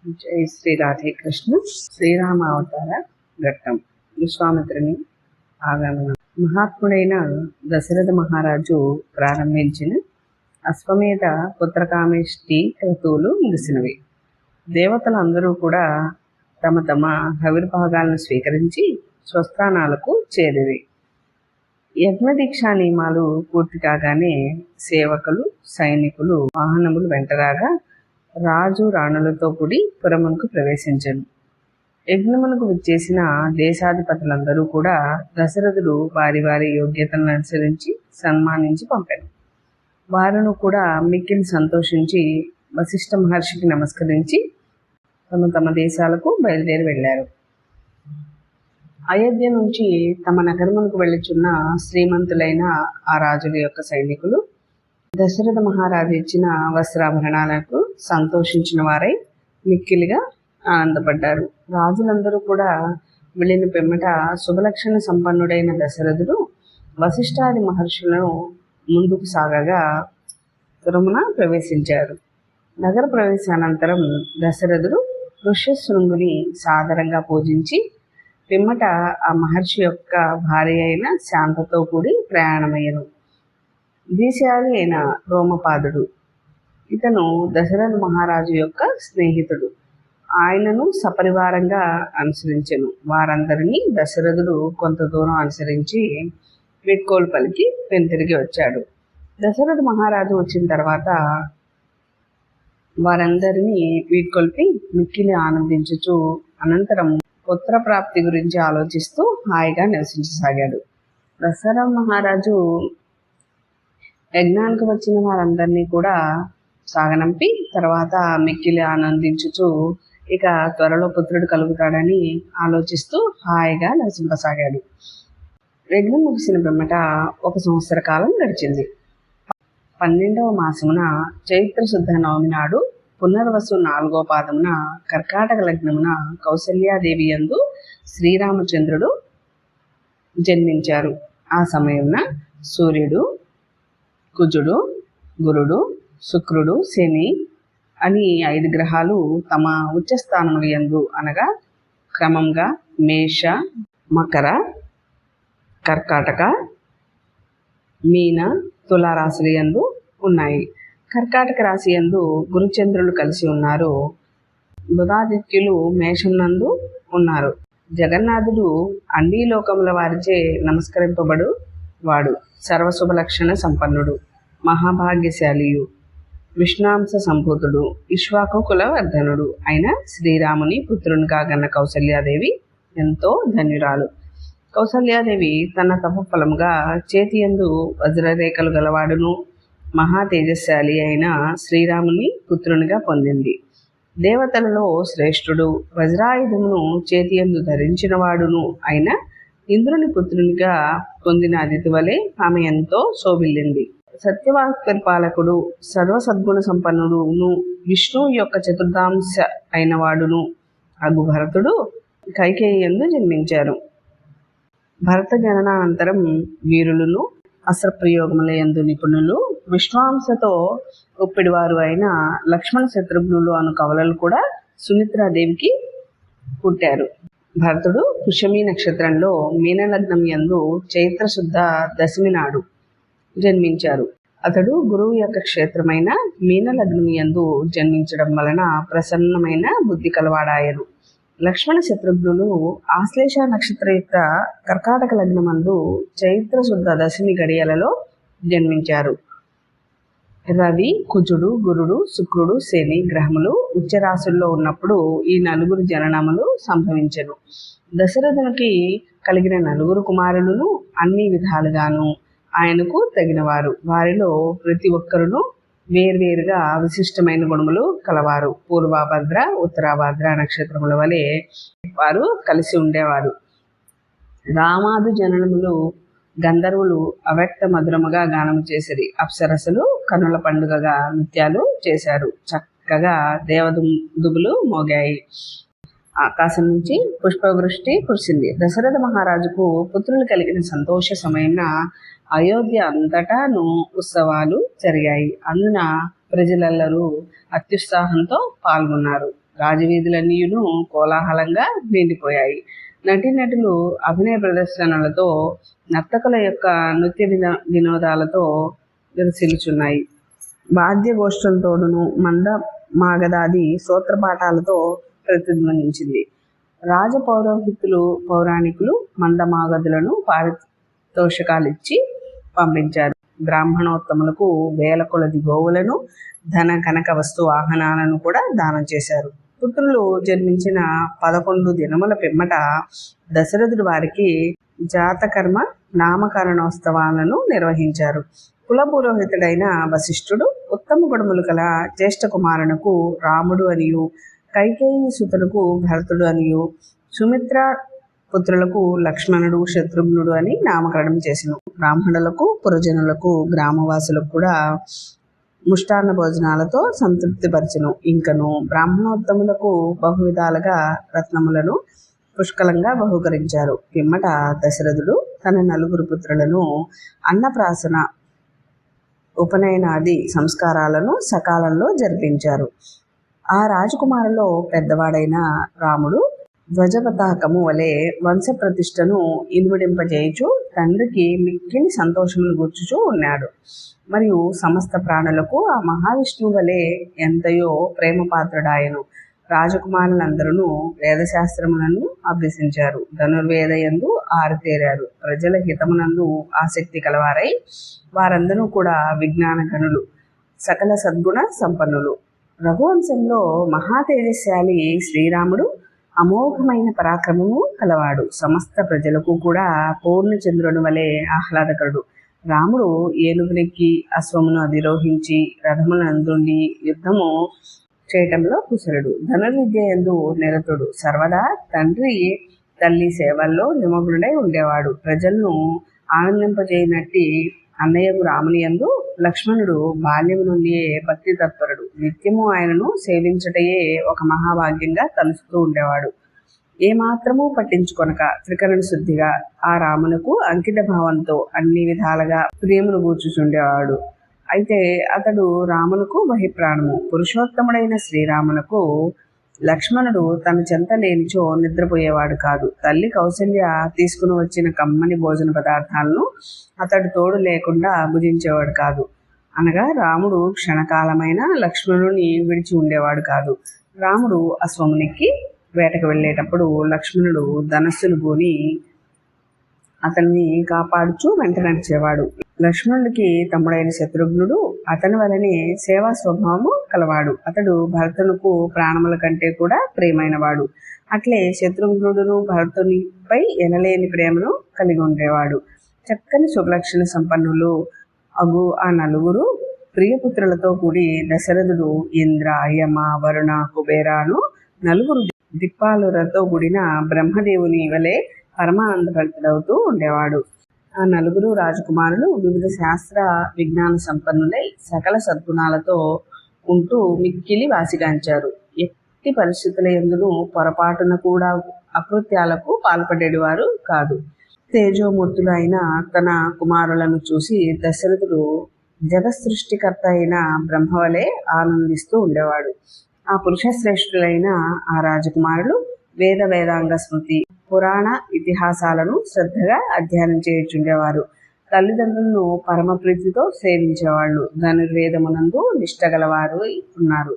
జై శ్రీ రాధే కృష్ణ. శ్రీరామ అవతార ఘట్టం. విశ్వామిత్రుని ఆగమనం. మహాత్ముడైన దశరథ మహారాజు ప్రారంభించిన అశ్వమేధ పుత్రకామేష్టి క్రతువులు ముగిసినవి. దేవతలందరూ కూడా తమ తమ హవిర్భాగాలను స్వీకరించి స్వస్థానాలకు చేరివి. యజ్ఞదీక్షా నియమాలు పూర్తి కాగానే సేవకులు, సైనికులు, వాహనములు వెంటరాగా రాజు రాణులతో కూడి పురమునకు ప్రవేశించను. యజ్ఞమునకు విచ్చేసిన దేశాధిపతులందరూ కూడా దశరథుడు వారి వారి యోగ్యతలను అనుసరించి సన్మానించి పంపారు. వారును కూడా మిక్కిలి సంతోషించి వశిష్ఠ మహర్షికి నమస్కరించి తమ తమ దేశాలకు బయలుదేరి వెళ్ళారు. అయోధ్య నుంచి తమ నగరమునకు వెళ్ళుచున్న శ్రీమంతులైన ఆ రాజుల యొక్క సైనికులు దశరథ మహారాజు ఇచ్చిన వస్త్రాభరణాలకు సంతోషించిన వారై మిక్కిలిగా ఆనందపడ్డారు. రాజులందరూ కూడా వెళ్ళిన పిమ్మట శుభలక్షణ సంపన్నుడైన దశరథుడు వశిష్ఠాది మహర్షులను ముందుకు సాగగా పురమున ప్రవేశించారు. నగర ప్రవేశానంతరం దశరథుడు ఋష్యశృంగుని సాదరంగా పూజించి పిమ్మట ఆ మహర్షి యొక్క భార్య అయిన శాంతతో కూడి ప్రయాణమయ్యను. దీశాలి అయిన రోమపాదుడు ఇతను దశరథ మహారాజు యొక్క స్నేహితుడు. ఆయనను సపరివారంగా అనుసరించెను. వారందరినీ దశరథుడు కొంత దూరం అనుసరించి వీడ్కోలు పలికి వెనుతిరిగి వచ్చాడు. దశరథ మహారాజు వచ్చిన తర్వాత వారందరినీ వీడ్కొల్పి మిక్కిలి ఆనందించుచు అనంతరం పుత్ర ప్రాప్తి గురించి ఆలోచిస్తూ హాయిగా నివసించసాగాడు. దశరథ మహారాజు యజ్ఞానికి వచ్చిన వారందరినీ కూడా సాగనంపి తర్వాత మిక్కిలి ఆనందించుచు ఇక త్వరలో పుత్రుడు కలుగుతాడని ఆలోచిస్తూ హాయిగా నివసింపసాగాడు. యజ్ఞం ముగిసిన పిమ్మట 1 సంవత్సర కాలం గడిచింది. 12వ మాసమున చైత్ర శుద్ధ నవమి నాడు పునర్వసు 4వ పాదమున కర్కాటక లగ్నమున కౌసల్యాదేవి యందు శ్రీరామచంద్రుడు జన్మించారు. ఆ సమయమున సూర్యుడు, కుజుడు, గురుడు, శుక్రుడు, శని అని 5 గ్రహాలు తమ ఉచ్చస్థానముల యందు అనగా క్రమంగా మేష, మకర, కర్కాటక, మీన, తులారాశుల యందు ఉన్నాయి. కర్కాటక రాశి యందు గురుచంద్రులు కలిసి ఉన్నారు. బుధాదిత్యులు మేషం నందు ఉన్నారు. జగన్నాథుడు అండీలోకముల వారిచే నమస్కరింపబడు వాడు. సర్వశుభ లక్షణ సంపన్నుడు, మహాభాగ్యశాలియు, విష్ణాంశ సంభూతుడు, ఇక్ష్వాకు కులవర్ధనుడు అయిన శ్రీరాముని పుత్రుని కాగన్న కౌసల్యాదేవి ఎంతో ధన్యురాలు. కౌసల్యాదేవి తన తపఫలముగా చేతియందు వజ్రరేఖలు గలవాడును మహా తేజశాలి అయిన శ్రీరాముని పుత్రునిగా పొందింది. దేవతలలో శ్రేష్ఠుడు, వజ్రాయుధమును చేతియందు ధరించిన వాడును అయిన ఇంద్రుని పుత్రునిగా పొందిన అదితి వలె ఆమె ఎంతో శోభిల్లింది. సత్యవాక్పరిపాలకుడు, సర్వసద్గుణ సంపన్నుడును, విష్ణువు యొక్క చతుర్థాంశ అయిన వాడును అగు భరతుడు కైకేయి యందు జన్మించారు. భరత జననానంతరం వీరులను, అస్త్రప్రయోగముల యందు నిపుణులు, విశ్వాంసతో ఒప్పిడివారు అయిన లక్ష్మణ శత్రుఘ్నులు అను కవలలు కూడా సుమిత్రాదేవికి పుట్టారు. భరతుడు పుష్యమి నక్షత్రంలో మీనలగ్నం యందు చైత్రశుద్ధ దశమి నాడు జన్మించారు. అతడు గురువు యొక్క క్షేత్రమైన మీనలగ్నం యందు జన్మించడం వలన ప్రసన్నమైన బుద్ధి కలవాడాయను. లక్ష్మణ శత్రుఘ్నులు ఆశ్లేష నక్షత్రయుక్త కర్కాటక లగ్నమందు చైత్రశుద్ధ దశమి గడియలలో జన్మించారు. రవి, కుజుడు, గురుడు, శుక్రుడు, శని గ్రహములు ఉచ్చరాశుల్లో ఉన్నప్పుడు ఈ 4 జననములు సంభవించెను. దశరథునికి కలిగిన 4 కుమారులను అన్ని విధాలుగాను ఆయనకు తగినవారు. వారిలో ప్రతి ఒక్కరును వేర్వేరుగా విశిష్టమైన గుణములు కలవారు. పూర్వభద్ర, ఉత్తరాభద్ర నక్షత్రముల వలె వారు కలిసి ఉండేవారు. రామాదు జననములు గంధర్వులు అవ్యక్త మధురముగా గానము చేసిరి. అప్సరసలు కనుల పండుగగా నృత్యాలు చేశారు. చక్కగా దేవదుబులు మోగాయి. ఆకాశం నుంచి పుష్పవృష్టి కురిసింది. దశరథ మహారాజుకు పుత్రులు కలిగిన సంతోష సమయంలో అయోధ్య అంతటాను ఉత్సవాలు జరిగాయి. అందున ప్రజలెల్లరూ అత్యుత్సాహంతో పాల్గొన్నారు. రాజవీధులన్నీయును కోలాహలంగా నిండిపోయాయి. నటీనటులు అభినయ ప్రదర్శనలతో, నర్తకుల యొక్క నృత్య వినోదాలతో విరసిల్లుచున్నాయి. వాద్యగోష్ఠులతోనూ మంద మాగదాది సూత్రపాఠాలతో ప్రతిధ్వనించింది. రాజ పౌరాణికులు మందమాగదులను పారితోషికాలిచ్చి పంపించారు. బ్రాహ్మణోత్తములకు వేల కొలది గోవులను, ధన కనక వస్తు వాహనాలను కూడా దానం చేశారు. పుత్రులు జన్మించిన 11 దినముల పిమ్మట దశరథుడు వారికి జాతకర్మ నామకరణోత్సవాలను నిర్వహించారు. కులపురోహితుడైన వశిష్ఠుడు ఉత్తమ గుణములు కల జ్యేష్ఠ కుమారునకు రాముడు అనియు, కైకేయి సుతులకు భరతుడు అనియు, సుమిత్ర పుత్రులకు లక్ష్మణుడు, శత్రుఘ్నుడు అని నామకరణం చేసెను. బ్రాహ్మణులకు, పురజనులకు, గ్రామవాసులకు కూడా ముష్టాన్న భోజనాలతో సంతృప్తిపరచెను. ఇంకను బ్రాహ్మణోత్తములకు బహువిధాలుగా రత్నములను పుష్కలంగా బహుకరించారు. పిమ్మట దశరథుడు తన 4 పుత్రులను అన్నప్రాసన, ఉపనయనాది సంస్కారాలను సకాలంలో జరిపించారు. ఆ రాజకుమారులో పెద్దవాడైన రాముడు ధ్వజపతాకము వలె వంశప్రతిష్టను ఇనుమడింపజేయుచు తండ్రికి మిక్కిలి సంతోషమును గూర్చుచూ ఉన్నాడు. మరియు సమస్త ప్రాణులకు ఆ మహావిష్ణువు వలె ఎంతయో ప్రేమపాత్రుడాయను. రాజకుమారులందరూ వేదశాస్త్రములను అభ్యసించారు. ధనుర్వేదయందు ఆరితేరారు. ప్రజల హితమునందు ఆసక్తి కలవారై వారందరూ కూడా విజ్ఞాన గనులు, సకల సద్గుణ సంపన్నులు. రఘువంశంలో మహాతేజశాలి శ్రీరాముడు అమోఘమైన పరాక్రమము కలవాడు. సమస్త ప్రజలకు కూడా పూర్ణచంద్రుని వలె ఆహ్లాదకరుడు. రాముడు ఏనుగునెక్కి అశ్వమును అధిరోహించి రథమునందుండి యుద్ధము చేయటంలో కుశలుడు. ధనుర్విద్య యందు నిరతుడు. సర్వదా తండ్రి తల్లి సేవల్లో నిమగ్నుడై ఉండేవాడు. ప్రజలను ఆనందింపజేయనట్టి అన్నయ్యకు రాముని యందు లక్ష్మణుడు బాల్యము నుండియే భక్తి తత్పరుడు. నిత్యము ఆయనను సేవించటయే ఒక మహాభాగ్యంగా తలుస్తూ ఉండేవాడు. ఏమాత్రము పట్టించుకొనక త్రికరణ శుద్ధిగా ఆ రామునకు అంకిత భావంతో అన్ని విధాలుగా ప్రియమును గూర్చుచుండేవాడు. అయితే అతడు రామునకు బహిప్రాణము. పురుషోత్తముడైన శ్రీరామునకు లక్ష్మణుడు తన చెంత లేనిచో నిద్రపోయేవాడు కాదు. తల్లి కౌసల్య తీసుకుని వచ్చిన కమ్మని భోజన పదార్థాలను అతడు తోడు లేకుండా భుజించేవాడు కాదు. అనగా రాముడు క్షణకాలమైన లక్ష్మణుని విడిచి ఉండేవాడు కాదు. రాముడు అశ్వమునెక్కి వేటకు వెళ్ళేటప్పుడు లక్ష్మణుడు ధనస్సును పూని అతన్ని కాపాడుచూ వెంట నడిచేవాడు. లక్ష్మణుడికి తమ్ముడైన శత్రుఘ్నుడు అతని వలనే సేవా స్వభావము కలవాడు. అతడు భరతునకు ప్రాణముల కంటే కూడా ప్రియమైనవాడు. అట్లే శత్రుఘ్నుడును భరతునిపై ఎనలేని ప్రేమను కలిగి ఉండేవాడు. చక్కని శుభలక్షణ సంపన్నులు అగు ఆ 4 ప్రియపుత్రులతో కూడి దశరథుడు ఇంద్ర, యమ, వరుణ, కుబేరాను 4 దిక్పాలులతో కూడిన బ్రహ్మదేవుని వలె పరమానందభరితుడవుతూ ఉండేవాడు. ఆ 4 రాజకుమారులు వివిధ శాస్త్ర విజ్ఞాన సంపన్నులై సకల సద్గుణాలతో ఉంటూ మిక్కిలి వాసిగాంచారు. ఎట్టి పరిస్థితుల యందును పొరపాటున కూడా అకృత్యాలకు పాల్పడేవారు కాదు. తేజోమూర్తులు అయిన తన కుమారులను చూసి దశరథుడు జగత్సృష్టికర్త అయిన బ్రహ్మవలే ఆనందిస్తూ ఉండేవాడు. ఆ పురుషశ్రేష్ఠులైన ఆ రాజకుమారులు వేదాంగ స్మృతి, పురాణ ఇతిహాసాలను శ్రద్ధగా అధ్యయనం చేయుచుండేవారు. తల్లిదండ్రులను పరమ ప్రీతితో సేవించేవాళ్ళు. ధనుర్వేదమునందు నిష్టగలవారు ఉన్నారు.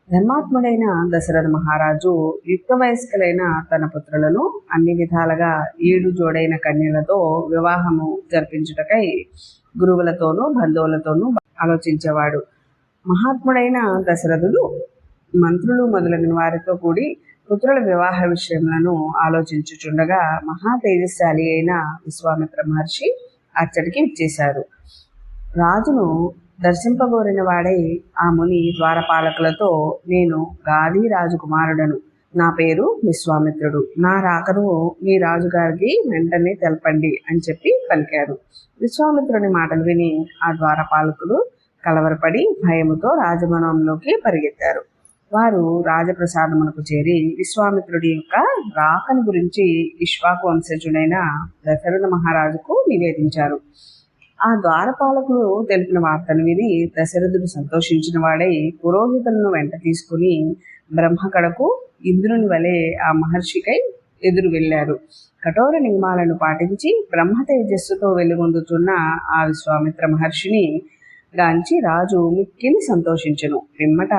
ధర్మాత్ముడైన దశరథ మహారాజు యుక్త వయస్కులైన తన పుత్రులను అన్ని విధాలుగా 7 జోడైన కన్యలతో వివాహము జరిపించుటకై గురువులతోనూ బంధువులతోనూ ఆలోచించేవాడు. మహాత్ముడైన దశరథుడు మంత్రులు మొదలైన వారితో కూడి పుత్రుల వివాహ విషయములను ఆలోచించుచుండగా మహా తేజస్శాలి అయిన విశ్వామిత్ర మహర్షి అచ్చటికి విచ్చేశారు. రాజును దర్శింపగోరిన వాడై ఆ ముని ద్వారపాలకులతో, నేను గాధి రాజకుమారుడను, నా పేరు విశ్వామిత్రుడు, నా రాకను మీ రాజుగారికి వెంటనే తెలపండి అని చెప్పి పలికారు. విశ్వామిత్రుని మాటలు విని ఆ ద్వారపాలకులు కలవరపడి భయముతో రాజభవనంలోకి పరిగెత్తారు. వారు రాజప్రసాదమునకు చేరి విశ్వామిత్రుడి యొక్క రాకను గురించి ఇక్ష్వాకు వంశజుడైన దశరథ మహారాజుకు నివేదించారు. ఆ ద్వారపాలకులు తెలిపిన వార్తను విని దశరథుడు సంతోషించిన వాడై పురోహితులను వెంట తీసుకుని బ్రహ్మకడకు ఇంద్రుని వలె ఆ మహర్షికై ఎదురు వెళ్ళారు. కఠోర నియమాలను పాటించి బ్రహ్మ తేజస్సుతో వెలుగొందుతున్న ఆ విశ్వామిత్ర మహర్షిని గాంచి రాజు మిక్కిలి సంతోషించెను. పిమ్మట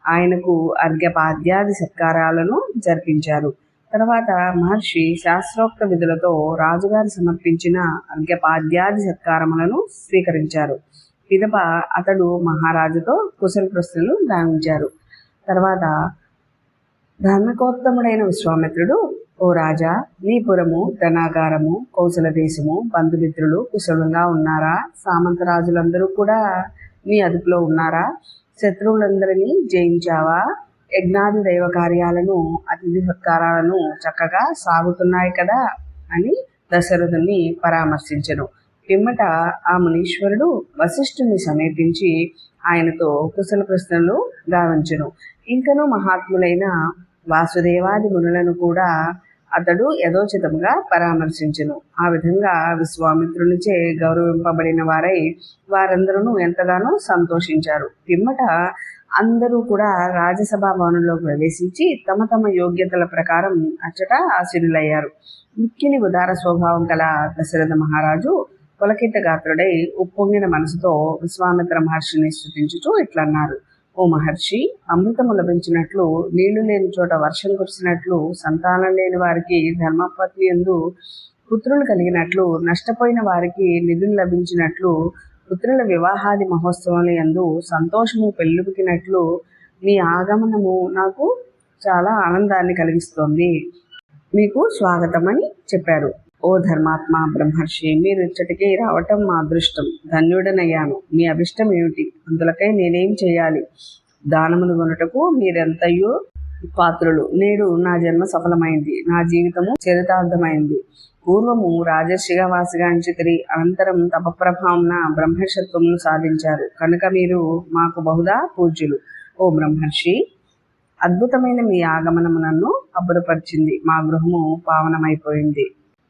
ఆయనకు అర్ఘ్యపాద్యాది సత్కారాలను జరిపించారు. తర్వాత మహర్షి శాస్త్రోక్త విధులతో రాజుగారు సమర్పించిన అర్ఘ్యపాద్యాది సత్కారములను స్వీకరించారు. పిదప అతడు మహారాజుతో కుశల ప్రశ్నలు గావించారు. తర్వాత ధర్మకోత్తముడైన విశ్వామిత్రుడు, ఓ రాజా, నీ పురము, ధనాగారము, కౌశల దేశము, బంధుమిత్రులు కుశలంగా ఉన్నారా? సామంతరాజులందరూ కూడా నీ అదుపులో ఉన్నారా? శత్రువులందరినీ జయించావా? యజ్ఞాది దైవ కార్యాలను, అతిథి సత్కారాలను చక్కగా సాగుతున్నాయి కదా అని దశరథుని పరామర్శించెను. పిమ్మట ఆ మునీశ్వరుడు వశిష్ఠుని సమీపించి ఆయనతో కుశల ప్రశ్నలు గావించెను. ఇంకనూ మహాత్ములైన వాసుదేవాది మునులను కూడా అతడు యథోచితంగా పరామర్శించెను. ఆ విధంగా విశ్వామిత్రునిచే గౌరవింపబడిన వారై వారందరూ ఎంతగానో సంతోషించారు. పిమ్మట అందరూ కూడా రాజసభా భవనంలోకి ప్రవేశించి తమ తమ యోగ్యతల ప్రకారం అచ్చట ఆసీనులయ్యారు. మిక్కిలి ఉదార స్వభావం గల దశరథ మహారాజు పులకిత గాత్రుడై ఉప్పొంగిన మనసుతో విశ్వామిత్ర మహర్షిని స్తుతించుచూ ఇట్లన్నారు. ఓ మహర్షి, అమృతము లభించినట్లు, నీళ్లు లేని చోట వర్షం కురిసినట్లు, సంతానం లేని వారికి ధర్మపత్ని యందు పుత్రులు కలిగినట్లు, నష్టపోయిన వారికి నిధులు లభించినట్లు, పుత్రుల వివాహాది మహోత్సవాల యందు సంతోషము పెళ్ళుబికినట్లు మీ ఆగమనము నాకు చాలా ఆనందాన్ని కలిగిస్తోంది. మీకు స్వాగతమని చెప్పారు. ఓ ధర్మాత్మ బ్రహ్మర్షి, మీరు ఇచ్చటికి రావటం మా అదృష్టం. ధన్యుడనయ్యాను. మీ అభిష్టం ఏమిటి? అందులకై నేనేం చేయాలి? దానములు కొనుటకు మీరెంతయో పాత్రులు. నేడు నా జన్మ సఫలమైంది. నా జీవితము చరితార్థమైంది. పూర్వము రాజర్షిగా వాసిగాంచితిరి. అనంతరం తపప్రభావంన బ్రహ్మర్షత్వమును సాధించారు. కనుక మీరు మాకు బహుదా పూజ్యులు. ఓ బ్రహ్మర్షి, అద్భుతమైన మీ ఆగమనము నన్ను అబ్బురపరిచింది. మా గృహము పావనమైపోయింది.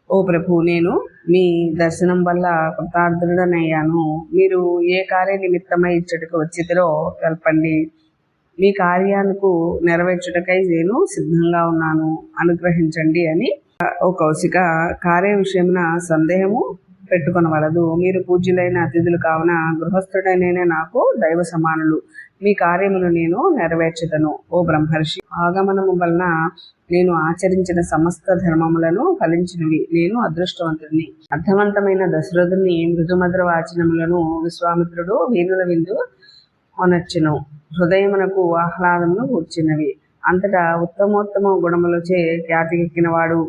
ఓ ప్రభు, నేను మీ దర్శనం వల్ల కృతార్థుడనయ్యాను. మీరు ఏ కార్య నిమిత్తమై ఇచ్చటకు వచ్చితిరో తెలపండి. మీ కార్యానికి నెరవేర్చుటకై నేను సిద్ధంగా ఉన్నాను. అనుగ్రహించండి అని. ఓ కౌశిక, కార్య విషయమున సందేహము పెట్టుకొనవలదు. మీరు పూజ్యులైన అతిథులు కావున గృహస్థుడైన నాకు దైవ సమానులు. మీ కార్యమును నేను నెరవేర్చుతను. ఓ బ్రహ్మర్షి, ఆగమనము వలన నేను ఆచరించిన సమస్త ధర్మములను ఫలించినవి. నేను అదృష్టవంతుడిని. అర్థవంతమైన దశరథుని మృదుమధుర వాచనములను విశ్వామిత్రుడు వీనుల విందు అనర్చెను. హృదయమునకు ఆహ్లాదమును కూర్చినవి. అంతటా ఉత్తమోత్తమ గుణములచే ఖ్యాతికెక్కినవాడు,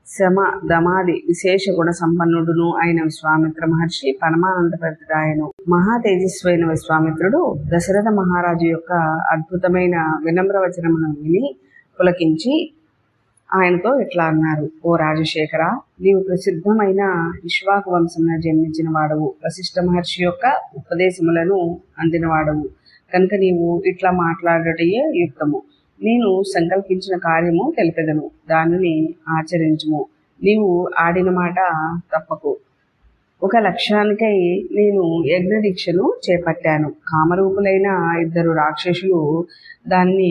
శమ దమాది విశేష గుణ సంపన్నుడును అయిన విశ్వామిత్ర మహర్షి పరమానందభరితుడాయను. మహా తేజస్వైన విశ్వామిత్రుడు దశరథ మహారాజు యొక్క అద్భుతమైన వినమ్ర వచనమును విని పులకించి ఆయనతో ఇట్లా అన్నారు. ఓ రాజశేఖర, నీవు ప్రసిద్ధమైన ఇక్ష్వాకు వంశమున జన్మించిన వాడవు. వశిష్ఠ మహర్షి యొక్క ఉపదేశములను అందినవాడవు. కనుక నీవు ఇట్లా మాట్లాడటయే యుక్తము. నేను సంకల్పించిన కార్యము తెలిపెదను. దానిని ఆచరించుము. నీవు ఆడిన మాట తప్పకు. ఒక లక్ష్యానికై నేను యజ్ఞదీక్షను చేపట్టాను. కామరూపులైన 2 రాక్షసులు దాన్ని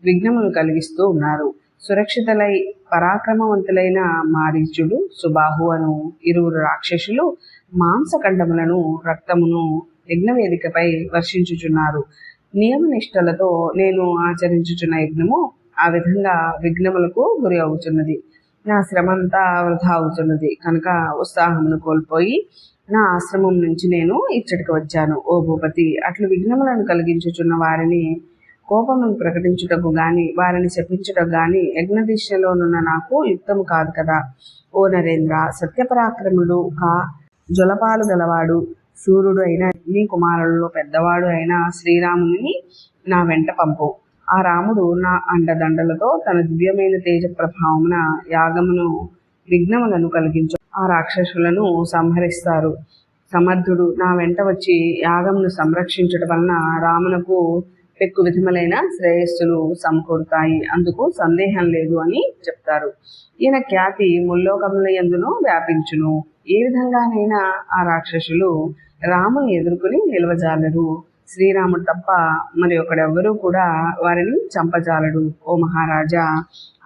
విఘ్నమును కలిగిస్తూ ఉన్నారు. సురక్షితులై పరాక్రమవంతులైన మారీచుడు, సుబాహు అను 2 రాక్షసులు మాంసఖండములను, రక్తమును యజ్ఞవేదికపై వర్షించుచున్నారు. నియమనిష్టలతో నేను ఆచరించుచున్న యజ్ఞము ఆ విధంగా విఘ్నములకు గురి అవుతున్నది. నా శ్రమంతా వృధా అవుతున్నది. కనుక ఉత్సాహమును కోల్పోయి నా ఆశ్రమం నుంచి నేను ఇచ్చటికి వచ్చాను. ఓ భూపతి, అట్లు విఘ్నములను కలిగించుచున్న వారిని కోపమును ప్రకటించుటకు గాని వారిని శపించుటకు గాని యజ్ఞదీక్షలోనున్న నాకు యుక్తము కాదు కదా. ఓ నరేంద్ర, సత్యపరాక్రముడు కా, జొలపాలు గలవాడు, సూర్యుడు అయిన నీ కుమారులలో పెద్దవాడు అయిన శ్రీరాముని నా వెంట పంపు. ఆ రాముడు నా అండదండలతో తన దివ్యమైన తేజ ప్రభావమున యాగమును విఘ్నములను కలిగించు ఆ రాక్షసులను సంహరిస్తారు. సమర్థుడు నా వెంట వచ్చి యాగమును సంరక్షించడం వలన రామునకు పెక్కు విధములైన శ్రేయస్సులు సమకూరుతాయి. అందుకు సందేహం లేదు అని చెప్తారు. ఈయన ఖ్యాతి ముల్లోకముల యందును వ్యాపించును. ఏ విధంగానైనా ఆ రాక్షసులు రాముని ఎదుర్కొని నిలవజాలరు. శ్రీరాముడు తప్ప మరి ఒకడెవ్వరూ కూడా వారిని చంపజాలడు. ఓ మహారాజా,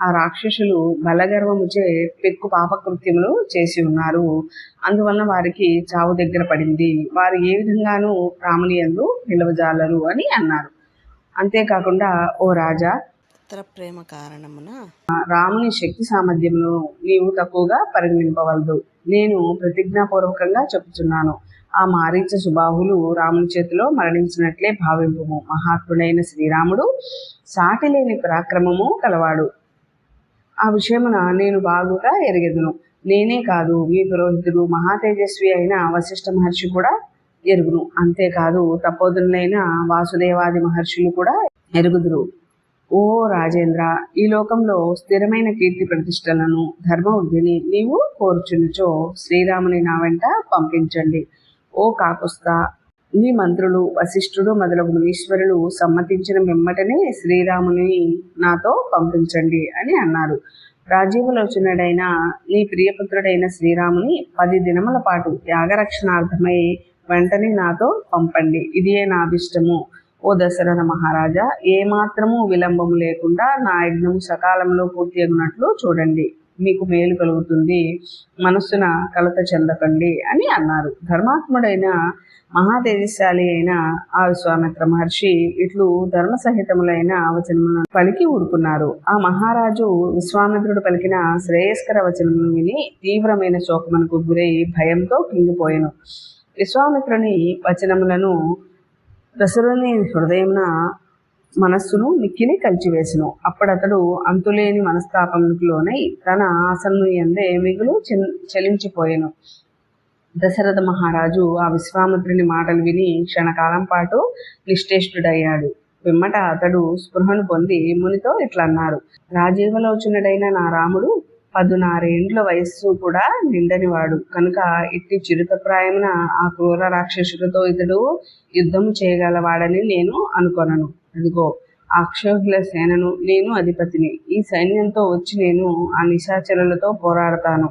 ఆ రాక్షసులు బలగర్వముచే పెక్కు పాపకృత్యములు చేసి ఉన్నారు. అందువలన వారికి చావు దగ్గర పడింది. వారు ఏ విధంగానూ రాముని యందు నిలవజాలరు అని అన్నారు. అంతేకాకుండా, ఓ రాజా, ప్రేమ కారణమున రాముని శక్తి సామర్థ్యమును నీవు తక్కువగా పరిగణింపవలదు. నేను ప్రతిజ్ఞాపూర్వకంగా చెప్పుచున్నాను. ఆ మారీచ సుబాహులు రాముని చేతిలో మరణించినట్లే భావింపుము. మహాత్ముడైన శ్రీరాముడు సాటి లేని పరాక్రమము కలవాడు. ఆ విషయమున నేను బాగుగా ఎరిగెదను. నేనే కాదు, మీ పురోహితుడు మహాతేజస్వి అయిన వశిష్ఠ మహర్షి కూడా ఎరుగును. అంతేకాదు, తపోధనులైన వాసుదేవాది మహర్షులు కూడా ఎరుగుదురు. ఓ రాజేంద్ర, ఈ లోకంలో స్థిరమైన కీర్తి ప్రతిష్టలను ధర్మవృద్ధిని నీవు కోరుచునుచో శ్రీరాముని నా వెంట పంపించండి. ఓ కాకుస్తా, మీ మంత్రులు వశిష్ఠుడు మొదలగు మునీశ్వరులు సమ్మతించిన వెంబటనే శ్రీరాముని నాతో పంపించండి అని అన్నారు. రాజీవలోచనుడైన నీ ప్రియపుత్రుడైన శ్రీరాముని 10 దినముల పాటు యాగరక్షణార్థమై వెంటనే నాతో పంపండి. ఇదే నా అభిష్టము. ఓ దశరథ మహారాజా, ఏమాత్రము విలంబము లేకుండా నా యజ్ఞము సకాలంలో పూర్తి అగినట్లు చూడండి. మీకు మేలు కలుగుతుంది. మనస్సున కలత చెందకండి అని అన్నారు. ధర్మాత్ముడైన మహాతేజశాలి అయిన ఆ విశ్వామిత్ర మహర్షి ఇట్లు ధర్మసహితములైన వచనములను పలికి ఊరుకున్నారు. ఆ మహారాజు విశ్వామిత్రుడు పలికిన శ్రేయస్కర వచనమును విని తీవ్రమైన శోకమునకు గురై భయంతో కింగిపోయెను. విశ్వామిత్రుని వచనములను దశరథుని హృదయమున మనస్సును మిక్కిలి కలిచివేసెను. అప్పుడతడు అంతులేని మనస్తాపమునకు లోనై తన ఆసనము యందే మిగులు చలించిపోయెను. దశరథ మహారాజు ఆ విశ్వామిత్రుని మాటలు విని క్షణకాలం పాటు నిశ్చేష్టుడయ్యాడు. పిమ్మట అతడు స్పృహను పొంది మునితో ఇట్లన్నారు. రాజీవలోచనుడైన నా రాముడు 16 ఏండ్ల వయస్సు కూడా నిండనివాడు కనుక ఇట్టి చిరుతప్రాయమున ఆ క్రూర రాక్షసులతో ఇతడు యుద్ధము చేయగలవాడని నేను అనుకొనను. అదిగో ఆ అక్షోహిల సేనను నేను అధిపతిని. ఈ సైన్యంతో వచ్చి నేను ఆ నిశాచరులతో పోరాడతాను.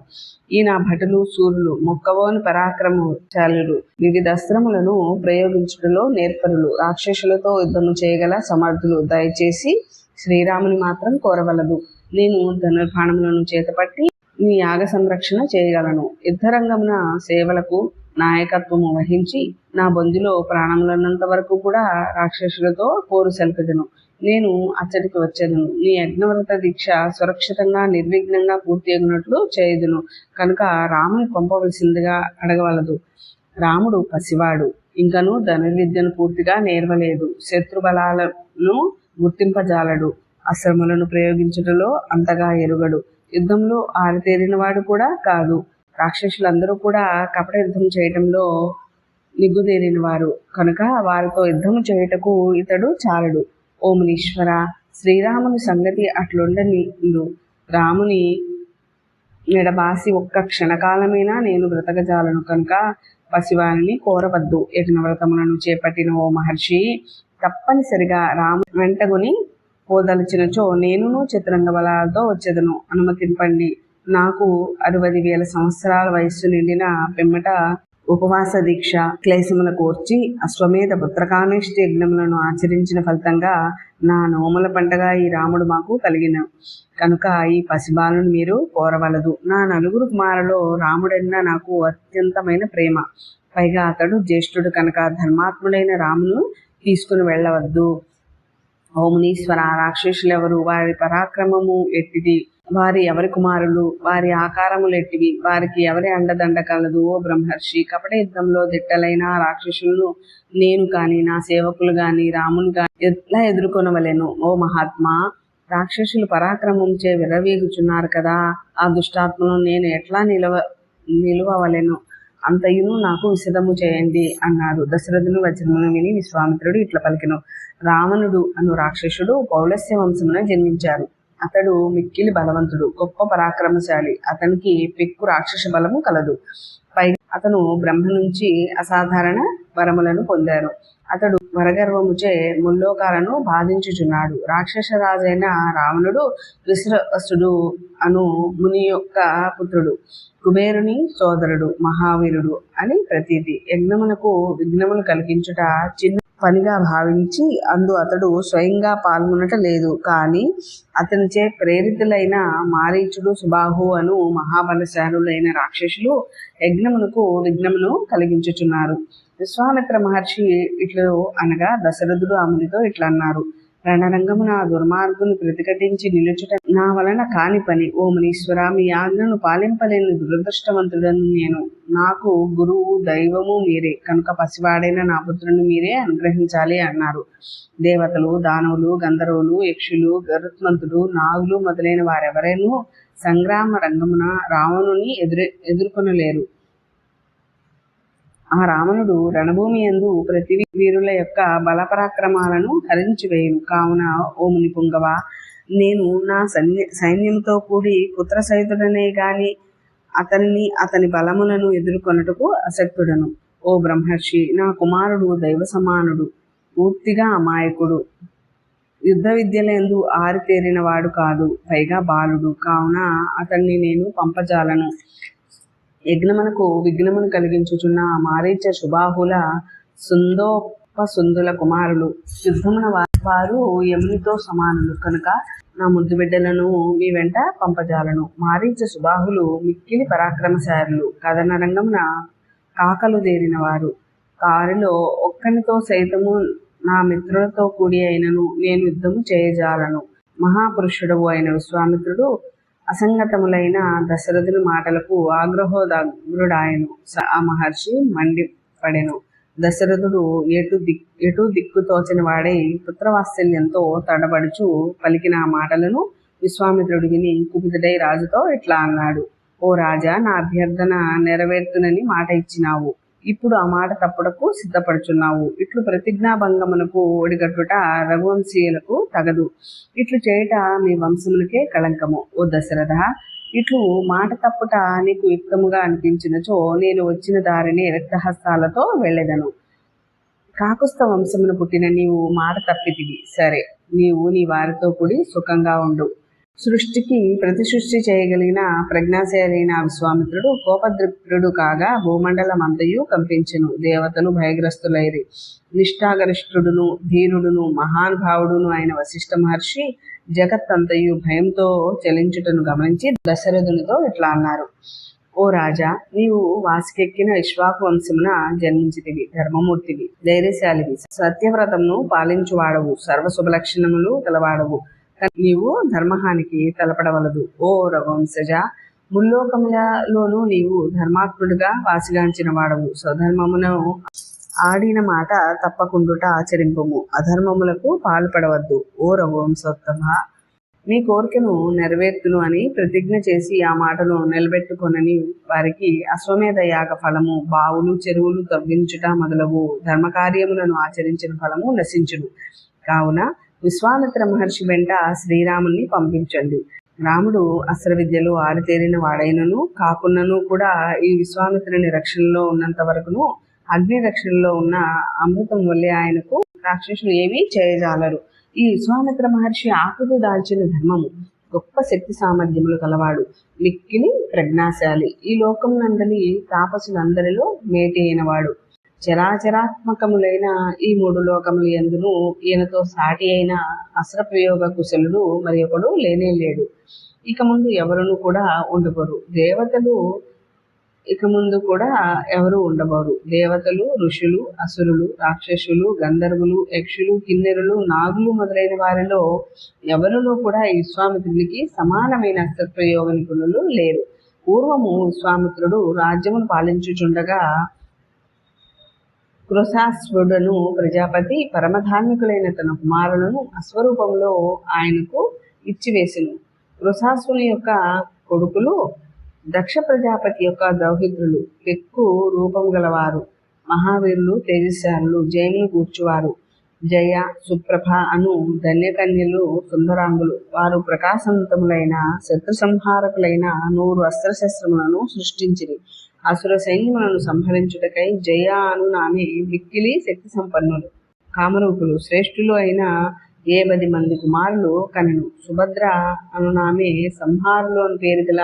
ఈ నా భటులు శూరులు మొక్కవోని పరాక్రమశాలులు, వివిధ అస్త్రములను ప్రయోగించుటలో నేర్పరులు, రాక్షసులతో యుద్ధము చేయగల సమర్థులు. దయచేసి శ్రీరాముని మాత్రం కోరవలదు. నేను ధనుర్బాణములను చేతపట్టి నీ యాగ సంరక్షణ చేయగలను. యుద్ధరంగమున సేవలకు నాయకత్వము వహించి నా బొందిలో ప్రాణములన్నంత వరకు కూడా రాక్షసులతో పోరు సెల్పెదను. నేను అచ్చటికి వచ్చేదను. నీ యజ్ఞవ్రత దీక్ష సురక్షితంగా నిర్విఘ్నంగా పూర్తి అగినట్లు చేయుదును కనుక రాముని పంపవలసిందిగా అడగవలదు. రాముడు పసివాడు, ఇంకను ధనుర్విద్యను పూర్తిగా నేర్వలేదు. శత్రుబలాలను గుర్తింపజాలడు. అస్త్రములను ప్రయోగించుటలో అంతగా ఎరుగడు. యుద్ధంలో ఆరితేరినవాడు కూడా కాదు. రాక్షసులందరూ కూడా కపట యుద్ధం చేయటంలో నిగ్గుదేరినవారు కనుక వారితో యుద్ధము చేయుటకు ఇతడు చాలడు. ఓ మునీశ్వర, శ్రీరాముని సంగతి అట్లుండనిండు. రాముని నెడబాసి ఒక్క క్షణకాలమైనా నేను బ్రతకజాలను కనుక పసివారిని కోరవద్దు. యజ్ఞవ్రతములను చేపట్టిన ఓ మహర్షి, తప్పనిసరిగా రాము వెంటగుని పోదలిచినచో నేనును చతురంగ బలాలతో వచ్చేదను. అనుమతింపండి. నాకు 60,000 సంవత్సరాల వయస్సు నిండిన పిమ్మట ఉపవాస దీక్ష క్లేశముల కోర్చి అశ్వమేధ పుత్రకామేష్టి యజ్ఞములను ఆచరించిన ఫలితంగా నా నోముల పంటగా ఈ రాముడు మాకు కలిగిన కనుక ఈ పసిబాలను మీరు కోరవలదు. నా 9 కుమారులలో రాముడన్నా నాకు అత్యంతమైన ప్రేమ. పైగా అతడు జ్యేష్ఠుడు కనుక ధర్మాత్ముడైన రామును తీసుకుని వెళ్ళవద్దు. ఓ మునీశ్వర, రాక్షసులెవరు, వారి పరాక్రమము ఎట్టిది, వారి ఎవరి కుమారులు, వారి ఆకారములు ఎట్టివి, వారికి ఎవరి అండదండ కలదు. ఓ బ్రహ్మర్షి, కపట యుద్ధంలో దిట్టలైన రాక్షసులను నేను కానీ నా సేవకులు కానీ రాములు కానీ ఎట్లా ఎదుర్కొనవలెను? ఓ మహాత్మా, రాక్షసులు పరాక్రమంచే విర్రవీగుచున్నారు కదా, ఆ దుష్టాత్మను నేను ఎట్లా నిలువవలెను? అంతయును నాకు విశదము చేయండి అన్నారు. దశరథుని వచనమును విని విశ్వామిత్రుడు ఇట్లా పలికెను. రావణుడు అను రాక్షసుడు పౌలస్య వంశమున జన్మించారు. అతడు మిక్కిలి బలవంతుడు, గొప్ప పరాక్రమశాలి. అతనికి పెక్కు రాక్షస బలము కలదు. పైగా అతను బ్రహ్మ నుంచి అసాధారణ వరములను పొందారు. అతడు వరగర్వముచే ముల్లోకాలను బాధించుచున్నాడు. రాక్షస రాజైన రావణుడు విశ్రవసుడు అను ముని యొక్క పుత్రుడు, కుబేరుని సోదరుడు, మహావీరుడు అని ప్రతీతి. యజ్ఞమునకు విఘ్నములు కలిగించుట చిన్న పనిగా భావించి అందు అతడు స్వయంగా పాల్గొనట లేదు. కానీ అతనిచే ప్రేరితులైన మారీచుడు, సుబాహు అను మహాబలశాలులైన రాక్షసులు యజ్ఞమునకు విఘ్నమును కలిగించుచున్నారు. విశ్వామిత్ర మహర్షి ఇట్లు అనగా దశరథుడు అమునితో ఇట్లా అన్నారు. రణరంగమున దుర్మార్గుని ప్రతిఘటించి నిలుచుట నా వలన కాని పని. ఓ మునీశ్వర, మీ ఆజ్ఞను పాలింపలేని దురదృష్టవంతుడను నేను. నాకు గురువు దైవము మీరే కనుక పసివాడైన నా పుత్రుని మీరే అనుగ్రహించాలి అన్నారు. దేవతలు, దానవులు, గంధర్వులు, యక్షులు, గరుత్మంతుడు, నాగులు మొదలైన వారెవరైనూ సంగ్రామ రంగమున రావణుని ఎదుర్కొనలేరు. ఆ రావణుడు రణభూమి యందు ప్రతి వీరుల యొక్క బలపరాక్రమాలను హరించివేయును. కావున ఓ ముని పుంగవ, నేను నా సైన్యంతో కూడి పుత్ర సహితుడనే గాని అతని బలములను ఎదుర్కొనుటకు అశక్తుడను. ఓ బ్రహ్మర్షి, నా కుమారుడు దైవ సమానుడు, పూర్తిగా అమాయకుడు, యుద్ధ విద్యలందు ఆరితేరిన వాడు కాదు, పైగా బాలుడు. కావున అతన్ని నేను పంపజాలను. యజ్ఞమునకు విఘ్నమును కలిగించుచున్న మారీచ, సుబాహుల సుందోపసుందుల కుమారులు యుద్ధమున వారు యమునితో సమానులు కనుక నా ముద్దు బిడ్డలను మీ వెంట పంపజాలను. మారీచ, సుబాహులు మిక్కిలి పరాక్రమశాలులు, కథన రంగమున కాకలు దేరిన వారు. కారిలో ఒక్కనితో సైతము నా మిత్రులతో కూడి అయినను నేను యుద్ధము చేయజాలను. మహాపురుషుడవు అయిన విశ్వామిత్రుడు అసంగతములైన దశరథుని మాటలకు ఆగ్రహోదగ్రుడాయను. ఆ మహర్షి మండిపడెను. దశరథుడు ఎటు దిక్కు తోచని వాడై పుత్రవాత్సల్యంతో తడబడుచు పలికిన మాటలను విశ్వామిత్రుడు విని కుపితుడై రాజుతో ఇట్లా అన్నాడు. ఓ రాజా, నా అభ్యర్థన నెరవేర్తునని మాట ఇచ్చినావు. ఇప్పుడు ఆ మాట తప్పుటకు సిద్ధపడుచున్నావు. ఇట్లు ప్రతిజ్ఞాభంగమునకు ఒడిగట్టుట రఘువంశీయులకు తగదు. ఇట్లు చేయుట మీ వంశమునకే కళంకము. ఓ దశరథ, ఇట్లు మాట తప్పుట నీకు యుక్తముగా అనిపించినచో నేను వచ్చిన దారిని రక్తహస్తాలతో వెళ్ళెదను. కాకుస్థ వంశమున పుట్టిన నీవు మాట తప్పితివి. సరే, నీవు నీ వారితో కూడి సుఖంగా ఉండు. సృష్టికి ప్రతిసృష్టి చేయగలిగిన ప్రజ్ఞాశాలైన విశ్వామిత్రుడు కోపద్రిక్తుడు కాగా భూమండలమంతయు కంపించెను. దేవతలు భయగ్రస్తులైరి. నిష్ఠాగరిష్ఠుడును ధీరుడును మహానుభావుడును అయిన వశిష్ఠ మహర్షి జగత్తంతయు భయంతో చలించుటను గమనించి దశరథునితో ఇట్లా అన్నారు. ఓ రాజా, నీవు వాసికెక్కిన ఇక్ష్వాకు వంశమున జన్మించితివి. ధర్మమూర్తివి, ధైర్యశాలివి, సత్యవ్రతమును పాలించువాడవు, సర్వశుభలక్షణములు గలవాడవు. నీవు ధర్మహానికి తలపడవలదు. ఓ రఘువంశజ, ముల్లోకములలోనూ నీవు ధర్మాత్ముడిగా వాసిగాంచిన వాడవు. స్వధర్మమును ఆడిన మాట తప్పకుండుట ఆచరింపుము. అధర్మములకు పాల్పడవద్దు. ఓ రఘువంశోత్తమ, మీ కోరికను నెరవేర్తును అని ప్రతిజ్ఞ చేసి ఆ మాటను నిలబెట్టుకొనని వారికి అశ్వమేధ యాగ ఫలము, బావులు చెరువులు తవ్వించుట మొదలగు ధర్మకార్యములను ఆచరించిన ఫలము నశించును. కావున విశ్వామిత్ర మహర్షి వెంట శ్రీరాముని పంపించండి. రాముడు అస్త్ర విద్యలు ఆరితేరిన వాడైనను కాకున్నను కూడా ఈ విశ్వామిత్రుని రక్షణలో ఉన్నంత వరకును అగ్ని రక్షణలో ఉన్న అమృతం వల్లే ఆయనకు రాక్షసులు ఏమీ చేయజాలరు. ఈ విశ్వామిత్ర మహర్షి ఆకృతి దాల్చిన ధర్మము, గొప్ప శక్తి సామర్థ్యములు కలవాడు, మిక్కిలి ప్రజ్ఞాశాలి, ఈ లోకం నందలి తాపసులందరిలో మేటి అయినవాడు. చరాచరాత్మకములైన ఈ మూడు లోకములు యందును ఈయనతో సాటి అయిన అస్త్రప్రయోగ కుశలుడు మరి ఒకడు లేనే లేడు. ఇక ముందు ఎవరును కూడా ఉండబోరు. దేవతలు, ఋషులు, అసురులు, రాక్షసులు, గంధర్వులు, యక్షులు, కిన్నెరులు, నాగులు మొదలైన వారిలో ఎవరునూ కూడా ఈ విశ్వామిత్రునికి సమానమైన అస్త్రప్రయోగ నిపుణులు లేరు. పూర్వము విశ్వామిత్రుడు రాజ్యమును పాలించుచుండగా కృశాశ్వుడను ప్రజాపతి పరమధార్మికులైన తన కుమారులను అశ్వరూపంలో ఆయనకు ఇచ్చివేసెను. కృశాశ్వుని యొక్క కొడుకులు దక్ష ప్రజాపతి యొక్క దౌహిత్రులు, పెక్కు రూపం గలవారు, మహావీరులు, తేజశాలులు, జయమును కూర్చువారు. జయ, సుప్రభ అను ధన్యకన్యలు సుందరాంగులు. వారు ప్రకాశవంతములైన శత్రు సంహారకులైన 100 అస్త్రశస్త్రములను సృష్టించిరి. అసుర సైన్యములను సంహరించుటకై జయ అను ఆమె మిక్కిలి శక్తి సంపన్నులు, కామరూపులు, శ్రేష్ఠులు అయిన 10 మంది కుమారులు కనెను. సుభద్ర అను ఆమె సంహారులు అని పేరు గల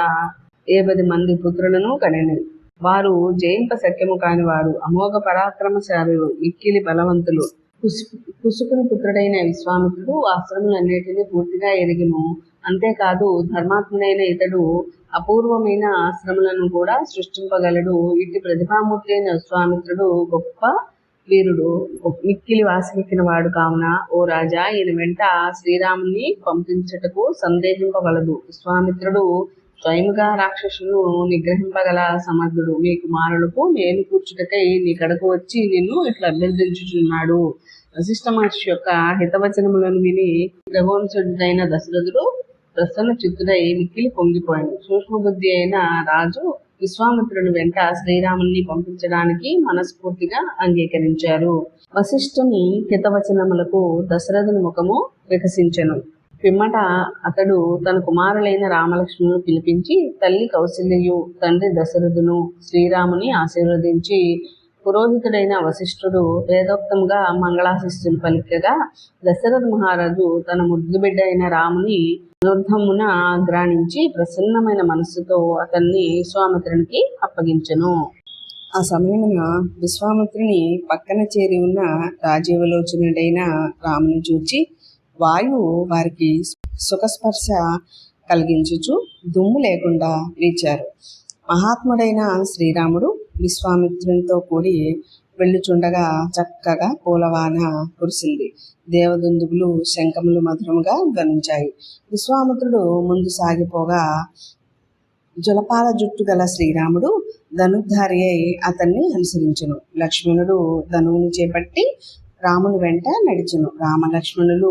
10 మంది పుత్రులను కనెను. వారు జయింప శక్యము కాని వారు, అమోఘ పరాక్రమశాలులు, మిక్కిలి బలవంతులు. కుసుకుని పుత్రుడైన విశ్వామిత్రుడు ఆశ్రములన్నిటినీ పూర్తిగా ఎరిగిను. అంతేకాదు ధర్మాత్ముడైన ఇతడు అపూర్వమైన ఆశ్రములను కూడా సృష్టింపగలడు. ఇటు ప్రతిభామూర్తి అయిన విశ్వామిత్రుడు గొప్ప వీరుడు, మిక్కిలి వాసికెక్కిన వాడు కావున, ఓ రాజా, ఈయన వెంట శ్రీరాముని పంపించుటకు సందేహింపవలదు. విశ్వామిత్రుడు స్వయముగా రాక్షసును నిగ్రహింపగల సమర్థుడు. మీ కుమారులకు మేలు కూర్చుటకై నీ కడకు వచ్చి నిన్ను ఇట్లా అభ్యర్థించుచున్నాడు. వశిష్ఠ మహర్షి యొక్క హితవచనములను విని రఘువంశుడైన దశరథుడు ప్రసన్న చిత్తుడై మిక్కిలి పొంగిపోయాడు. సూక్ష్మబుద్ధి అయిన రాజు విశ్వామిత్రుని వెంట శ్రీరాముని పంపించడానికి మనస్ఫూర్తిగా అంగీకరించారు. వశిష్ఠుని హితవచనములకు దశరథుని ముఖము వికసించెను. పిమ్మట అతడు తన కుమారులైన రామలక్ష్మణులను పిలిపించి తల్లి కౌసల్యయు తండ్రి దశరథును శ్రీరాముని ఆశీర్వదించి, పురోహితుడైన వశిష్ఠుడు వేదోక్తంగా మంగళాశిస్సులు పలికగా దశరథ మహారాజు తన ముద్దు బిడ్డ అయిన రాముని ధనుర్ధమున ఆగ్రాణించి ప్రసన్నమైన మనస్సుతో అతన్ని విశ్వామిత్రునికి అప్పగించెను. ఆ సమయమున విశ్వామిత్రుని పక్కన చేరి ఉన్న రాజీవలోచనుడైన రాముని చూచి వాయువు వారికి సుఖస్పర్శ కలిగించుచు దుమ్ము లేకుండా వీచారు. మహాత్ముడైన శ్రీరాముడు విశ్వామిత్రునితో కూడి వెళ్ళుచుండగా చక్కగా పూలవాన కురిసింది. దేవదుందుబులు శంఖములు మధురముగా ధ్వనించాయి. విశ్వామిత్రుడు ముందు సాగిపోగా జలపాల జుట్టు గల శ్రీరాముడు ధనుర్ధారి అయి అతన్ని అనుసరించెను. లక్ష్మణుడు ధనువును చేపట్టి రాముని వెంట నడిచెను. రామలక్ష్మణులు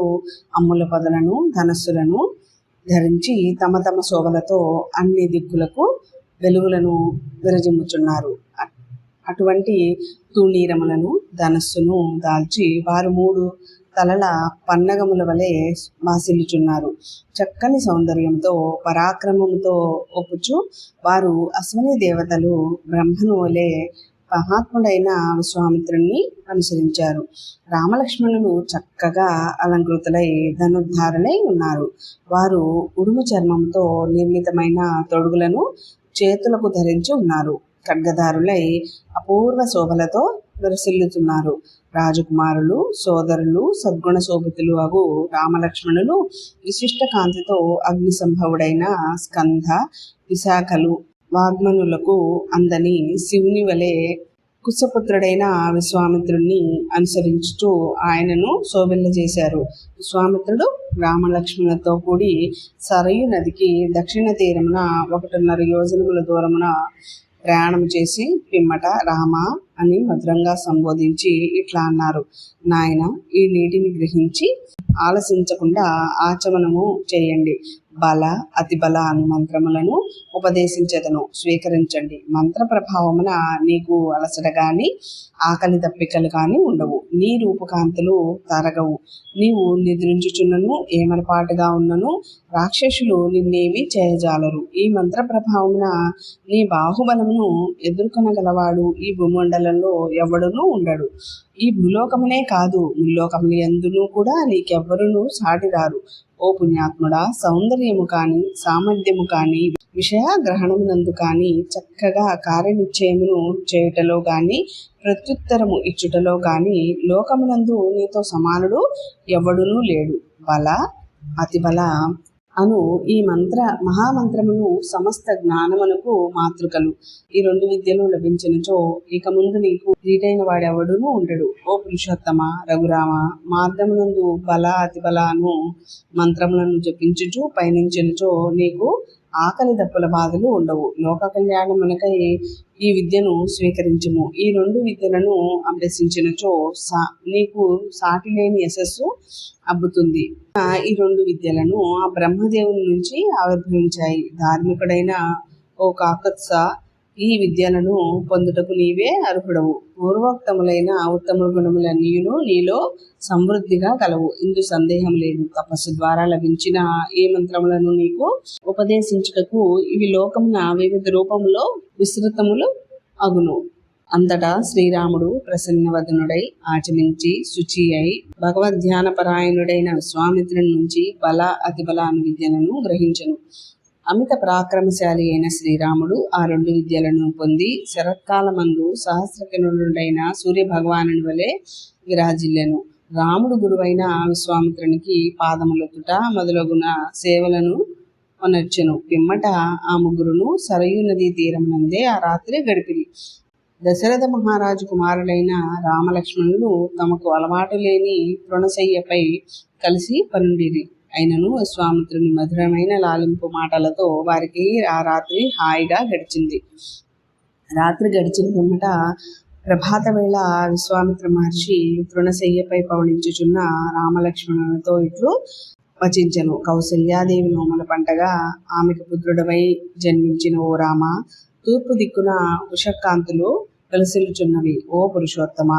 అమ్ముల పొదలను ధనస్సులను ధరించి తమ తమ శోభలతో అన్ని దిక్కులకు వెలుగులను విరజిమ్ముచున్నారు. అటువంటి తూణీరములను ధనస్సును దాల్చి వారు 3 తలల పన్నగముల వలె వాసిల్లుచున్నారు. చక్కని సౌందర్యంతో పరాక్రమముతో ఒప్పుచు వారు అశ్వని దేవతలు బ్రహ్మను వలె మహాత్ముడైన విశ్వామిత్రుణ్ణి అనుసరించారు. రామలక్ష్మణులు చక్కగా అలంకృతులై ధనుర్ధారులై ఉన్నారు. వారు ఉడుము చర్మంతో నిర్మితమైన తొడుగులను చేతులకు ధరించి ఉన్నారు. ఖడ్గదారులై అపూర్వ శోభలతో విరసిల్లుతున్నారు. రాజకుమారులు సోదరులు సద్గుణ శోభితులు అగు రామలక్ష్మణులు విశిష్ట కాంతితో అగ్ని సంభవుడైన స్కంధ విశాఖలు వాగ్మనులకు అందని శివుని వలె కుశపుత్రుడైన విశ్వామిత్రుణ్ణి అనుసరించుతూ ఆయనను శోభిల్లజేశారు. విశ్వామిత్రుడు రామలక్ష్మణులతో కూడి సరయు నదికి దక్షిణ తీరమున 1.5 యోజనముల దూరమున ప్రయాణం చేసి పిమ్మట రామ అని మధురంగా సంబోధించి ఇట్లా అన్నారు: నాయన, ఈ నీటిని గ్రహించి ఆలసించకుండా ఆచమనము చేయండి. బల అతిబల అను మంత్రములను ఉపదేశించదను, స్వీకరించండి. మంత్ర ప్రభావమున నీకు అలసట గాని ఆకలి దప్పికలు గాని ఉండవు. నీ రూపకాంతులు తరగవు. నీవు నిద్రించుచున్నను ఏమరపాటుగా ఉన్నను రాక్షసులు నిన్నేమీ చేయజాలరు. ఈ మంత్ర ప్రభావమున నీ బాహుబలమును ఎదుర్కొనగలవాడు ఈ భూమండలంలో ఎవడునూ ఉండడు. ఈ భూలోకమునే కాదు, ముల్లోకములు యందును కూడా నీకెవ్వరునూ సాటిరారు. ఓ పుణ్యాత్ముడా, సౌందర్యము కాని సామర్థ్యము కాని విషయ గ్రహణమునందు కాని చక్కగా కార్యనిశ్చయమును చేయుటలో గాని ప్రత్యుత్తరము ఇచ్చుటలో గాని లోకమునందు నీతో సమానుడు ఎవడునూ లేడు. బల అతిబల అను ఈ మహామంత్రమును సమస్త జ్ఞానమునకు మాతృకలు. ఈ 2 విద్యలు లభించినచో ఇక ముందు నీకు ధీటైన వాడెవడునూ ఉండడు. ఓ పురుషోత్తమ, రఘురామ, మార్గమునందు బల అతిబల అను మంత్రములను జపించుచు పయనించినచో నీకు ఆకలి దప్పుల బాధలు ఉండవు. లోక కళ్యాణమునకై ఈ విద్యను స్వీకరించుము. ఈ 2 విద్యలను అభ్యసించినచో నీకు సాటి లేని యశస్సు అబ్బుతుంది. ఈ 2 విద్యలను ఆ బ్రహ్మదేవుని నుంచి ఆవిర్భవించాయి. ధార్మికుడైన ఓ కాకత్స, ఈ విద్యలను పొందుటకు నీవే అర్హుడవు. పూర్వోక్తములైన ఉత్తమ గుణములన్నీయును నీలో సమృద్ధిగా కలవు, ఇందు సందేహం లేదు. తపస్సు ద్వారా లభించిన ఈ మంత్రములను నీకు ఉపదేశించుటకు ఇవి లోకమున వివిధ రూపములో విస్తృతములు అగును. అంతటా శ్రీరాముడు ప్రసన్నవదనుడై ఆచమించి శుచి అయి భగవద్ధ్యానపరాయణుడైన విశ్వామిత్రుని నుంచి బల అతిబల అను విద్యలను గ్రహించెను. అమిత పరాక్రమశాలి అయిన శ్రీరాముడు ఆ 2 విద్యలను పొంది శరత్కాలమందు సహస్రకిరణుడైన సూర్య భగవానుని వలె విరాజిల్లెను. రాముడు గురువైన విశ్వామిత్రునికి పాదములెత్తుట మొదలగున సేవలను అనర్చెను. పిమ్మట ఆ ముగ్గురును సరయూ నదీ తీరమునందే ఆ రాత్రి గడిపిరి. దశరథ మహారాజు కుమారులైన రామలక్ష్మణులు తమకు అలవాటు లేని తృణశయ్యపై కలిసి పనుండిరి. అయినను విశ్వామిత్రుని మధురమైన లాలింపు మాటలతో వారికి ఆ రాత్రి హాయిగా గడిచింది. రాత్రి గడిచిన పిమ్మట ప్రభాత వేళ విశ్వామిత్ర మహర్షి తృణశయ్యపై పవళించుచున్న రామలక్ష్మణులతో ఇట్లు వచించెను. కౌసల్యాదేవి నోముల పంటగా ఆమెకు పుత్రుడవై జన్మించిన ఓ రామ, తూర్పు దిక్కున ఉషకాంతులు వెలసిల్లుచున్నవి. ఓ పురుషోత్తమ,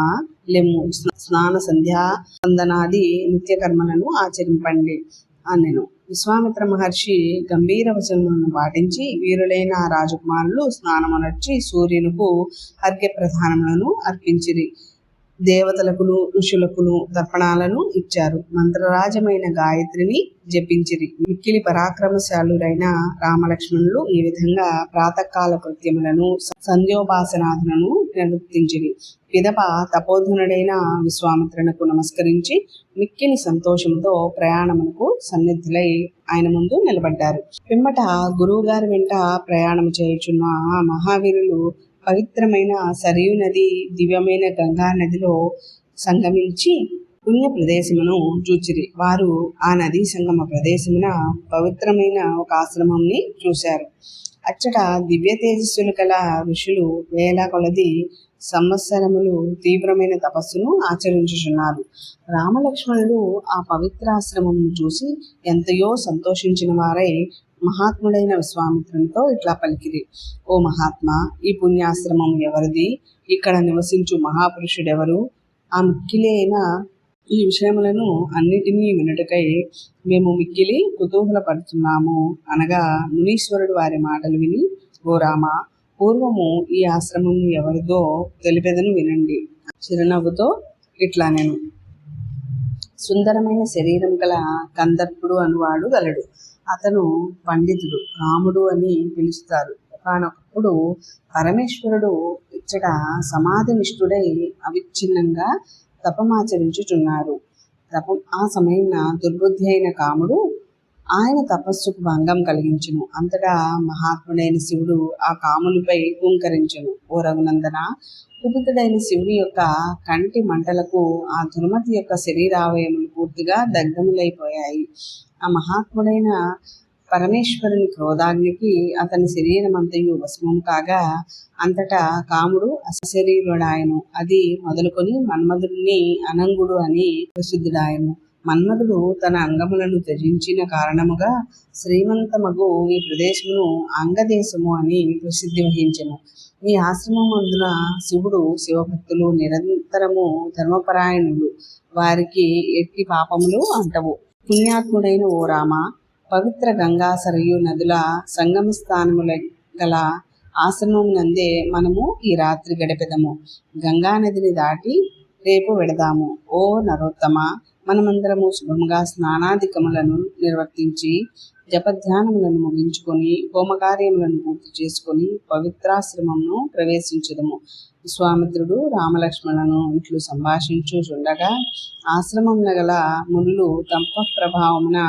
లెమ్ము, స్నాన సంధ్యా వందనాది నిత్య కర్మలను ఆచరింపండి అనెను. విశ్వామిత్ర మహర్షి గంభీర వచనములను పాటించి వీరులైన రాజకుమారులు స్నానమునర్చి సూర్యునకు అర్ఘ్య ప్రధానములను అర్పించిరి. దేవతలకును ఋషులకును తర్పణాలను ఇచ్చారు. మంత్రరాజమైన గాయత్రిని జపించిరి. మిక్కిలి పరాక్రమశాలురైన రామలక్ష్మణులు ఈ విధంగా ప్రాతకాల కృత్యములను సంధ్యోపాసనాదులను నిర్వర్తించిరి. పిదప తపోధనుడైన విశ్వామిత్రునకు నమస్కరించి మిక్కిలి సంతోషంతో ప్రయాణమునకు సన్నిధులై ఆయన ముందు నిలబడ్డారు. పిమ్మట గురువు గారి వెంట ప్రయాణము చేయుచున్న మహావీరులు పవిత్రమైన సరయూ నది, దివ్యమైన గంగా నదిలో సంగమించి పుణ్య ప్రదేశమును చూచిరి. వారు ఆ నదీ సంగమ ప్రదేశమున పవిత్రమైన ఒక ఆశ్రమంని చూశారు. అచ్చట దివ్య తేజస్సులు కల ఋషులు వేల కొలది సంవత్సరములు తీవ్రమైన తపస్సును ఆచరించుచున్నారు. రామలక్ష్మణులు ఆ పవిత్రాశ్రమమును చూసి ఎంతయో సంతోషించిన వారై మహాత్ముడైన విశ్వామిత్రునితో ఇట్లా పలికిరి. ఓ మహాత్మా, ఈ పుణ్యాశ్రమం ఎవరిది? ఇక్కడ నివసించు మహాపురుషుడెవరు? ఆ మిక్కిలి అయిన ఈ విషయములను అన్నిటినీ వినుటకై మేము మిక్కిలి కుతూహలపడుతున్నాము అనగా మునీశ్వరుడు వారి మాటలు విని, ఓ రామ, పూర్వము ఈ ఆశ్రమం ఎవరిదో తెలిపెదను వినండి. చిరునవ్వుతో ఇట్లా నేను సుందరమైన శరీరం గల కందర్పుడు అనువాడు గలడు. అతను పండితుడు, రాముడు అని పిలుస్తారు. ఒకనొకప్పుడు పరమేశ్వరుడు ఇచ్చట సమాధి నిష్ఠుడై అవిచ్ఛిన్నంగా తపమాచరించుచున్నారు. ఆ సమయంలో దుర్బుద్ధి అయిన కాముడు ఆయన తపస్సుకు భంగం కలిగించును. అంతటా మహాత్ముడైన శివుడు ఆ కామునిపై హూంకరించును. ఓ రఘునందన, కుపితుడైన శివుని యొక్క కంటి మంటలకు ఆ దుర్మతి యొక్క శరీరావయములు పూర్తిగా దగ్ధములైపోయాయి. ఆ మహాత్ముడైన పరమేశ్వరుని క్రోధాగ్నికి అతని శరీరమంతయు భస్మం కాగా అంతటా కాముడు అశరీరుడాయను. అది మొదలుకొని మన్మధుడిని అనంగుడు అని ప్రసిద్ధుడాయను. మన్మధుడు తన అంగములను త్యజించిన కారణముగా శ్రీమంతమగు ఈ ప్రదేశమును అంగదేశము అని ప్రసిద్ధి వహించెను. ఈ ఆశ్రమమందున శివుడు శివభక్తులు నిరంతరము ధర్మపరాయణులు. వారికి ఎట్టి పాపములు అంటవు. పుణ్యాత్ముడైన ఓ రామ, పవిత్ర గంగా సరయూ నదుల సంగమ స్థానముల గల ఆశ్రమమునందే మనము ఈ రాత్రి గడిపెదము. గంగా నదిని దాటి రేపు వెడదాము. ఓ నరోత్తమ, మనమందరము శుభముగా స్నానాధికములను నిర్వర్తించి జపధ్యానములను ముగించుకొని హోమకార్యములను పూర్తి చేసుకొని పవిత్రాశ్రమమును ప్రవేశించదము. విశ్వామిత్రుడు రామలక్ష్మణులను ఇట్లు సంభాషించుచుండగా ఆశ్రమమున గల మునులు తమ ప్రభావమున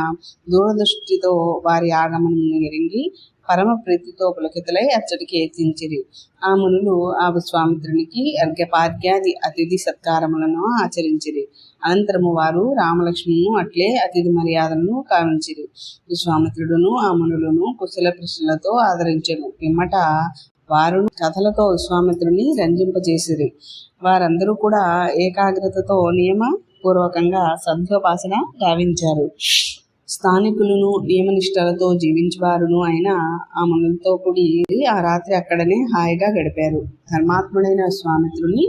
దూరదృష్టితో వారి ఆగమనమును ఎరింగి పరమ ప్రీతితో పులకితులై అచ్చటికి యత్నించిరి. ఆ మునులు ఆ విశ్వామిత్రునికి అర్ఘ్యపార్ఘ్యాది అతిథి సత్కారములను ఆచరించిరి. అనంతరము వారు రామలక్ష్మణును అట్లే అతిథి మర్యాదలను కావించిరి. విశ్వామిత్రుడును ఆ మునులను కుశల ప్రశ్నలతో ఆదరించెను. పిమ్మట వారు కథలతో విశ్వామిత్రుని రంజింపజేసిరి. వారందరూ కూడా ఏకాగ్రతతో నియమ పూర్వకంగా సంధ్యోపాసన గావించారు. స్థానికులను నియమనిష్టలతో జీవించేవారును అయిన ఆ మునులతో కూడి ఆ రాత్రి అక్కడనే హాయిగా గడిపారు. ధర్మాత్ముడైన విశ్వామిత్రుని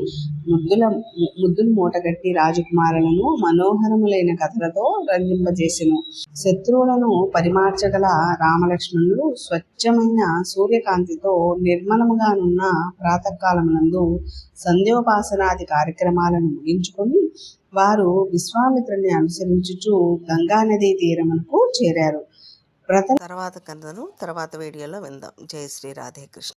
ముద్దులు మూటగట్టి రాజకుమారులను మనోహరములైన కథలతో రంజింపజేసెను. శత్రువులను పరిమార్చగల రామలక్ష్మణులు స్వచ్ఛమైన సూర్యకాంతితో నిర్మలముగానున్న ప్రాతకాలమునందు సంధ్యోపాసనాది కార్యక్రమాలను ముగించుకొని వారు విశ్వామిత్రుని అనుసరించుచు గంగానదీ తీరమునకు చేరారు. తర్వాత కథను తర్వాత వీడియోలో విందాం. జై శ్రీ రాధే కృష్ణ.